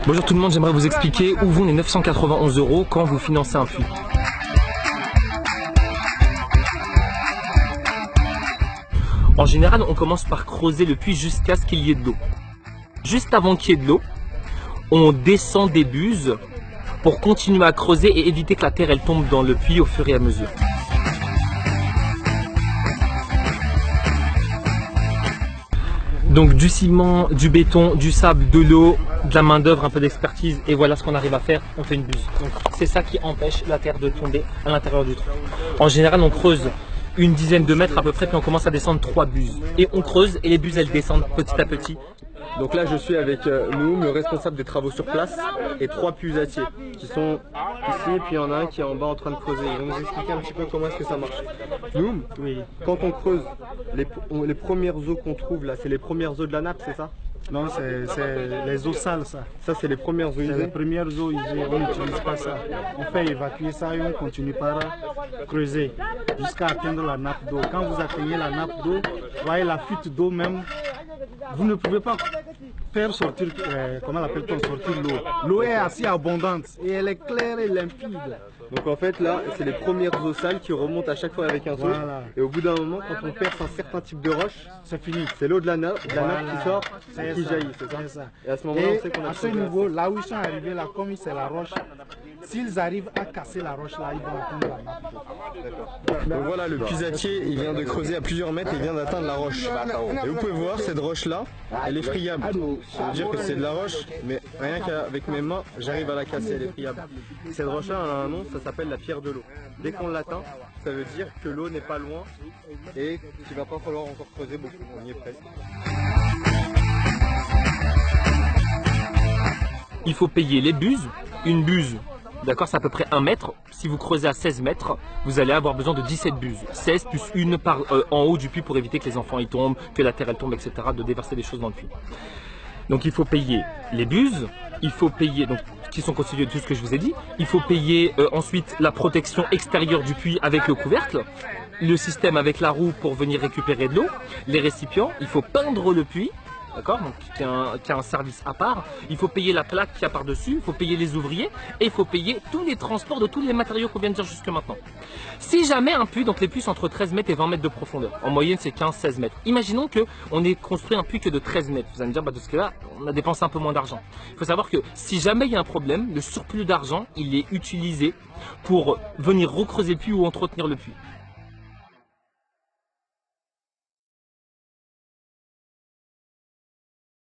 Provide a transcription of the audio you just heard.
Bonjour tout le monde, j'aimerais vous expliquer où vont les 991 € quand vous financez un puits. En général, on commence par creuser le puits jusqu'à ce qu'il y ait de l'eau. Juste avant qu'il y ait de l'eau, on descend des buses pour continuer à creuser et éviter que la terre elle tombe dans le puits au fur et à mesure. Donc du ciment, du béton, du sable, de l'eau, de la main d'œuvre, un peu d'expertise, et voilà ce qu'on arrive à faire, on fait une buse. Donc c'est ça qui empêche la terre de tomber à l'intérieur du trou. En général, on creuse une dizaine de mètres à peu près, puis on commence à descendre 3 buses. Et on creuse et les buses elles descendent petit à petit. Donc là je suis avec Moum, le responsable des travaux sur place, et 3 pusatiers qui sont ici, et puis il y en a un qui est en bas en train de creuser. Ils vont nous expliquer un petit peu comment est-ce que ça marche. Moum, oui. Quand on creuse, les premières eaux qu'on trouve là, c'est les premières eaux de la nappe, c'est ça? Non, c'est les eaux sales, ça. Ça, c'est les premières eaux usées. C'est les premières eaux usées, on n'utilise pas ça. On fait évacuer ça et on continue par creuser jusqu'à atteindre la nappe d'eau. Quand vous atteignez la nappe d'eau, vous voyez la fuite d'eau même, vous ne pouvez pas faire sortir, comment l'appelle-t-on, sortir l'eau. L'eau est assez abondante et elle est claire et limpide. Donc en fait là, c'est les premières eaux sales qui remontent à chaque fois avec un seau. Voilà. Et au bout d'un moment, quand on perce un certain type de roche, c'est fini. C'est l'eau de la nappe qui sort et qui jaillit, c'est ça. Et à ce moment-là, on sait qu'on a à ce niveau, là où ils sont arrivés, là, comme c'est la roche, s'ils arrivent à casser la roche là, ils vont atteindre la nappe. Donc voilà, le pusatier, il vient de creuser à plusieurs mètres et il vient d'atteindre la roche. Et vous pouvez voir, cette roche-là, elle est friable. Ça veut dire que c'est de la roche, mais rien qu'avec mes mains, j'arrive à la casser, elle est friable. Cette roche-là, elle a un nom, ça s'appelle la pierre de l'eau. Dès qu'on l'atteint, ça veut dire que l'eau n'est pas loin et qu'il va pas falloir encore creuser beaucoup. On y est presque. Il faut payer les buses. Une buse, d'accord, c'est à peu près 1 mètre. Si vous creusez à 16 mètres, vous allez avoir besoin de 17 buses. 16 plus une par, en haut du puits pour éviter que les enfants y tombent, que la terre elle tombe, etc. De déverser des choses dans le puits. Donc il faut payer les buses, il faut payer, donc qui sont constituées de tout ce que je vous ai dit. Il faut payer ensuite la protection extérieure du puits avec le couvercle, le système avec la roue pour venir récupérer de l'eau, les récipients, il faut peindre le puits. D'accord, donc qui a un service à part. Il faut payer la plaque qu'il y a par-dessus, il faut payer les ouvriers et il faut payer tous les transports de tous les matériaux qu'on vient de dire jusque maintenant. Si jamais un puits, donc les puits sont entre 13 mètres et 20 mètres de profondeur, en moyenne c'est 15-16 mètres. Imaginons qu'on ait construit un puits que de 13 mètres. Vous allez me dire, de ce cas-là, on a dépensé un peu moins d'argent. Il faut savoir que si jamais il y a un problème, le surplus d'argent, il est utilisé pour venir recreuser le puits ou entretenir le puits.